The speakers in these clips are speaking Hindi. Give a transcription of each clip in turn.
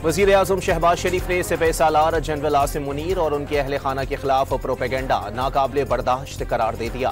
वज़ीर आज़म शहबाज शरीफ ने सिपह सालार जनरल आसिम मुनीर और उनके अहले खाना के खिलाफ प्रोपेगेंडा नाकाबिले बर्दाश्त करार दे दिया।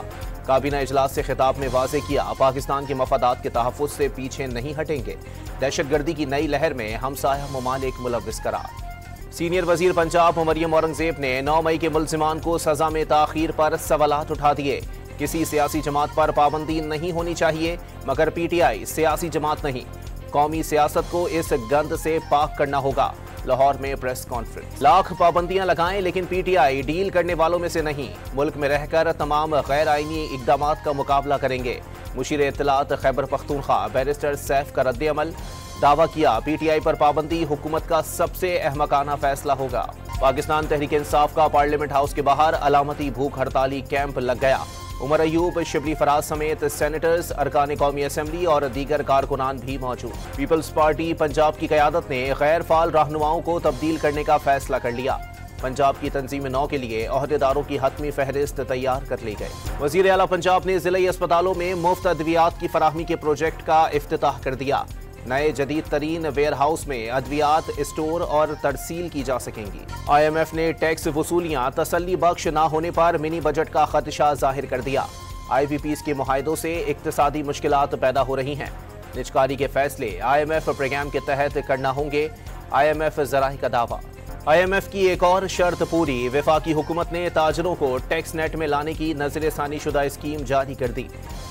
काबीना इजलास से खिताब में वाज़े किया, पाकिस्तान के मफादात के तहफ़्फ़ुज़ से पीछे नहीं हटेंगे। दहशतगर्दी की नई लहर में हमसाया ममालिक मुलव्विस करार। सीनियर वजीर पंजाब मरियम औरंगजेब ने 9 मई के मुल्ज़िमान को सज़ा में ताख़ीर पर सवालात उठा दिए। किसी सियासी जमात पर पाबंदी नहीं होनी चाहिए, मगर PTI सियासी जमात नहीं। कौमी सियासत को इस गंद से पाक करना होगा। लाहौर में प्रेस कॉन्फ्रेंस। लाख पाबंदियां लगाएं लेकिन PTI डील करने वालों में से नहीं। मुल्क में रहकर तमाम गैर आईनी इक़दामात का मुकाबला करेंगे। मुशीर इत्तलात खैबर पख्तूनख्वा बैरिस्टर सैफ का रद्द अमल। दावा किया, PTI पर पाबंदी हुकूमत का सबसे अहमकाना फैसला होगा। पाकिस्तान तहरीक इंसाफ का पार्लियामेंट हाउस के बाहर अलामती भूख हड़ताली कैंप लग गया। उमर अयूब, शिबली फराज समेत सेनेटर्स, अरकान कौमी असम्बली और दीगर कारकुनान भी मौजूद। पीपल्स पार्टी पंजाब की क़यादत ने गैर फाल रहनुमाओं को तब्दील करने का फैसला कर लिया। पंजाब की तंजीम 9 के लिए ओहदेदारों की हतमी फहरिस्त तैयार कर ली गई। वज़ीर आला पंजाब ने ज़िले अस्पतालों में मुफ्त अद्वियात की फराहमी के प्रोजेक्ट का इफ्तिताह कर दिया। नए जदीद तरीन वेयर हाउस में अद्वियात स्टोर और तरसील की जा सकेंगी। IMF ने टैक्स वसूलियां तसल्ली बख्श न होने पर मिनी बजट का खदशा जाहिर कर दिया। IPPs के मुआहदों से इक्तिसादी मुश्किलात पैदा हो रही हैं। निजकारी के फैसले IMF प्रोग्राम के तहत करना होंगे। IMF ज़राए का दावा। IMF की एक और शर्त पूरी। वफाकी हुकूमत ने ताजरों को टैक्स नेट में लाने की नज़रसानी शुदा स्कीम जारी कर दी।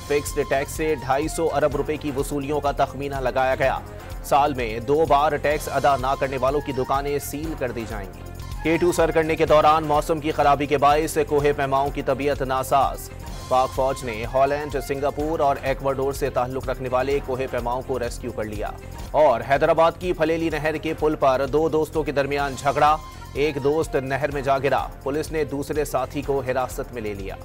फिक्स्ड टैक्स से 250 अरब रुपए की वसूलियों का तखमीना लगाया गया। साल में 2 बार टैक्स अदा न करने वालों की दुकानें सील कर दी जाएंगी। K2 सर करने के दौरान मौसम की खराबी के बायस कोहे पैमाओं की तबीयत नासाज। पाक फौज ने हॉलैंड, सिंगापुर और एक्वाडोर से ताल्लुक रखने वाले कोहे पैमाओं को रेस्क्यू कर लिया। और हैदराबाद की फलेली नहर के पुल पर 2 दोस्तों के दरमियान झगड़ा। एक दोस्त नहर में जा गिरा। पुलिस ने दूसरे साथी को हिरासत में ले लिया।